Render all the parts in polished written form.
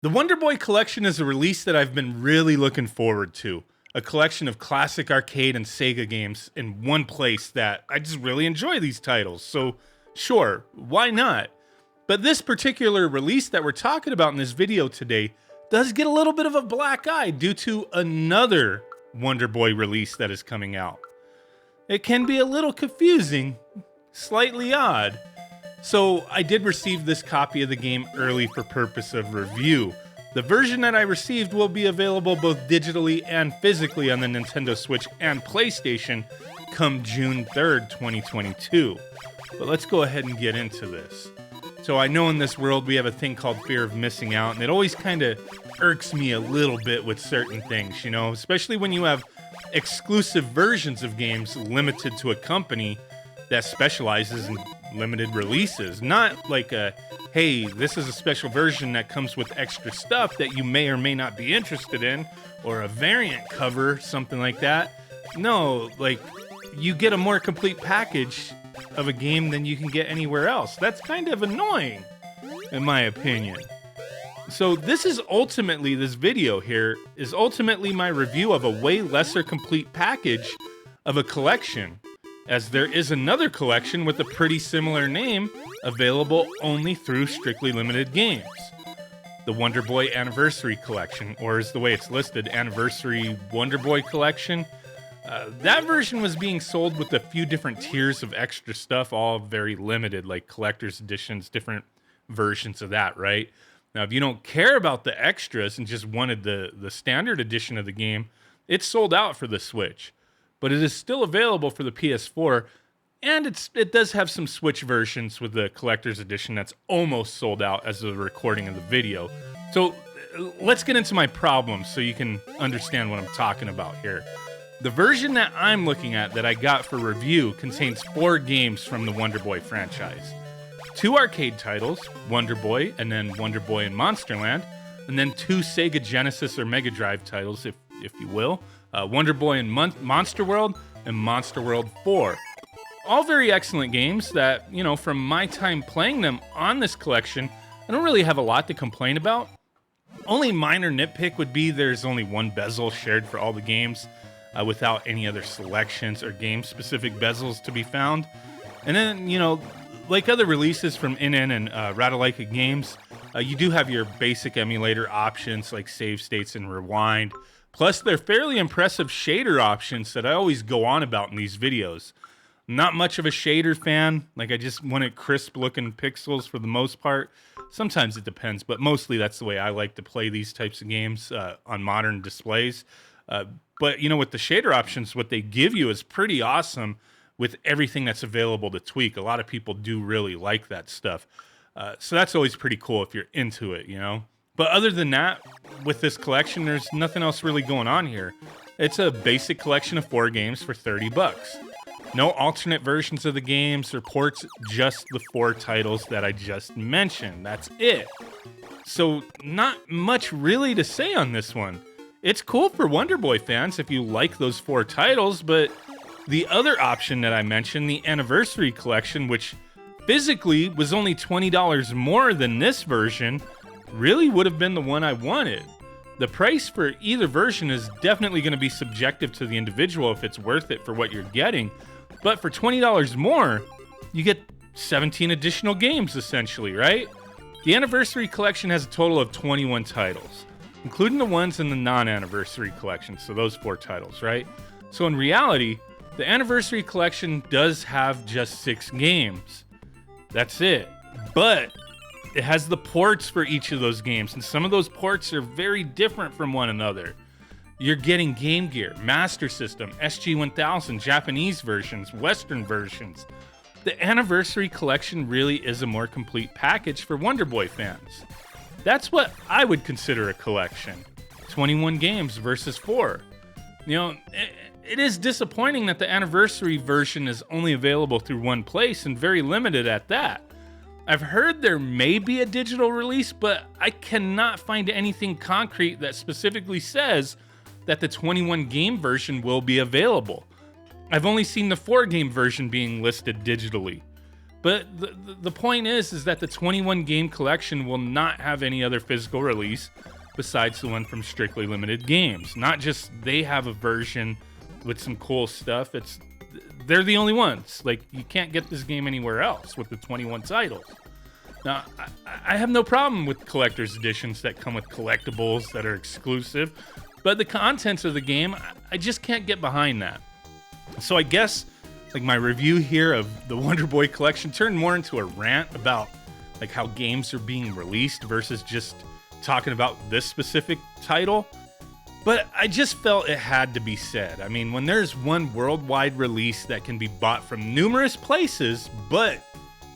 The Wonder Boy collection is a release that I've been really looking forward to. A collection of classic arcade and Sega games in one place that I just really enjoy these titles. So, sure, why not? But this particular release that we're talking about in this video today does get a little bit of a black eye due to another Wonder Boy release that is coming out. It can be a little confusing, slightly odd. So I did receive this copy of the game early for purpose of review. The version that I received will be available both digitally and physically on the Nintendo Switch and PlayStation come June 3rd, 2022. But let's go ahead and get into this. So I know in this world we have a thing called fear of missing out, and it always kind of irks me a little bit with certain things, you know, especially when you have exclusive versions of games limited to a company that specializes in limited releases. Not like a, hey, this is a special version that comes with extra stuff that you may or may not be interested in, or a variant cover, something like that. No, like, you get a more complete package of a game than you can get anywhere else. That's kind of annoying, in my opinion. So this video here is ultimately my review of a way lesser complete package of a collection, as there is another collection with a pretty similar name available only through strictly limited games. The Wonder Boy Anniversary Collection, or is the way it's listed, Anniversary Wonder Boy Collection. That version was being sold with a few different tiers of extra stuff, all very limited, like collector's editions, different versions of that, right? Now, if you don't care about the extras and just wanted the standard edition of the game, it's sold out for the Switch. But it is still available for the PS4, and it does have some Switch versions with the collector's edition that's almost sold out as of the recording of the video. So let's get into my problems so you can understand what I'm talking about here. The version that I'm looking at that I got for review contains 4 games from the Wonder Boy franchise. 2 arcade titles, Wonder Boy and then Wonder Boy and Monsterland, and then 2 Sega Genesis or Mega Drive titles, if you will, Wonder Boy and Monster World and Monster World 4. All very excellent games that, you know, from my time playing them on this collection, I don't really have a lot to complain about. Only minor nitpick would be there's only one bezel shared for all the games, without any other selections or game-specific bezels to be found. And then, you know, like other releases from NN and Ratalaika Games, you do have your basic emulator options like save states and rewind. Plus, they're fairly impressive shader options that I always go on about in these videos. Not much of a shader fan. Like, I just wanted crisp-looking pixels for the most part. Sometimes it depends, but mostly that's the way I like to play these types of games on modern displays. But, you know, with the shader options, what they give you is pretty awesome with everything that's available to tweak. A lot of people do really like that stuff. So that's always pretty cool if you're into it, you know? But other than that, with this collection, there's nothing else really going on here. It's a basic collection of 4 games for $30. No alternate versions of the games or ports, just the 4 titles that I just mentioned. That's it. So not much really to say on this one. It's cool for Wonder Boy fans if you like those 4 titles, but the other option that I mentioned, the Anniversary Collection, which physically was only $20 more than this version, really would have been the one I wanted. The price for either version is definitely going to be subjective to the individual if it's worth it for what you're getting, but for $20 more, you get 17 additional games essentially, right? The Anniversary Collection has a total of 21 titles, including the ones in the non-Anniversary Collection, so those 4 titles, right? So in reality, the Anniversary Collection does have just 6 games. That's it. But it has the ports for each of those games, and some of those ports are very different from one another. You're getting Game Gear, Master System, SG-1000, Japanese versions, Western versions. The Anniversary Collection really is a more complete package for Wonder Boy fans. That's what I would consider a collection. 21 games versus 4. You know, it is disappointing that the Anniversary version is only available through one place and very limited at that. I've heard there may be a digital release, but I cannot find anything concrete that specifically says that the 21 game version will be available. I've only seen the 4 game version being listed digitally. But the point is that the 21 game collection will not have any other physical release besides the one from Strictly Limited Games. Not just they have a version with some cool stuff. They're the only ones. Like, you can't get this game anywhere else with the 21 titles. Now, I have no problem with collector's editions that come with collectibles that are exclusive, but the contents of the game, I just can't get behind that. So I guess, like, my review here of the Wonder Boy collection turned more into a rant about, like, how games are being released versus just talking about this specific title. But I just felt it had to be said. I mean, when there's one worldwide release that can be bought from numerous places, but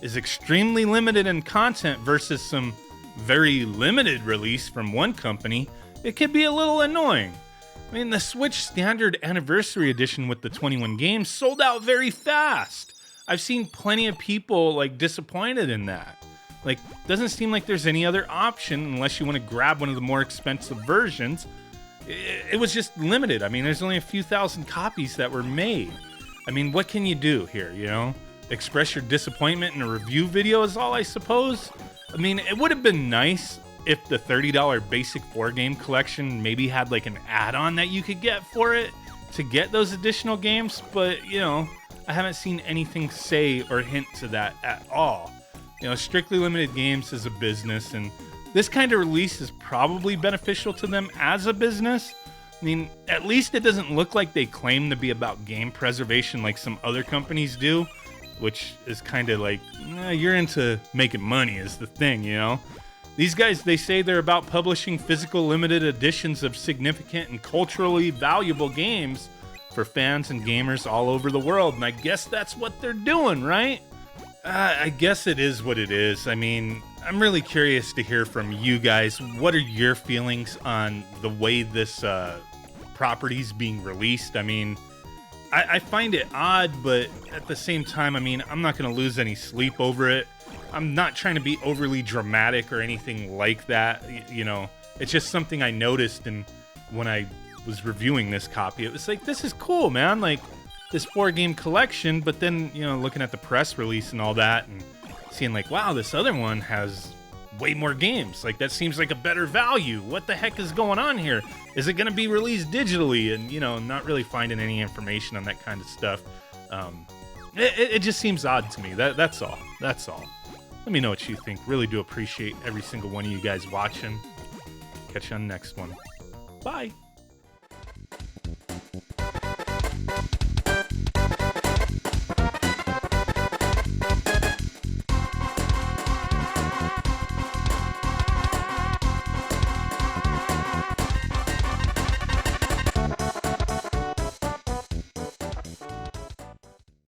is extremely limited in content versus some very limited release from one company, it can be a little annoying. I mean, the Switch Standard Anniversary Edition with the 21 games sold out very fast. I've seen plenty of people, like, disappointed in that. Like, doesn't seem like there's any other option unless you want to grab one of the more expensive versions. It was just limited. I mean, there's only a few thousand copies that were made. I mean, what can you do here, you know? Express your disappointment in a review video is all, I suppose. I mean, it would have been nice if the $30 basic 4-game collection maybe had, like, an add-on that you could get for it to get those additional games, but, you know, I haven't seen anything say or hint to that at all. You know, Strictly Limited Games is a business, and this kind of release is probably beneficial to them as a business. I mean, at least it doesn't look like they claim to be about game preservation like some other companies do, which is kind of like, you're into making money is the thing, you know? These guys, they say they're about publishing physical limited editions of significant and culturally valuable games for fans and gamers all over the world, and I guess that's what they're doing, right? I guess it is what it is. I mean, I'm really curious to hear from you guys. What are your feelings on the way this property's being released? I mean, I find it odd, but at the same time, I mean, I'm not going to lose any sleep over it. I'm not trying to be overly dramatic or anything like that. You know, it's just something I noticed, and when I was reviewing this copy, it was like, this is cool, man. Like, this 4-game collection, but then, you know, looking at the press release and all that and seeing like, wow, this other one has way more games. Like, that seems like a better value. What the heck is going on here? Is it going to be released digitally? And, you know, not really finding any information on that kind of stuff. It just seems odd to me. That's all. That's all. Let me know what you think. Really do appreciate every single one of you guys watching. Catch you on the next one. Bye.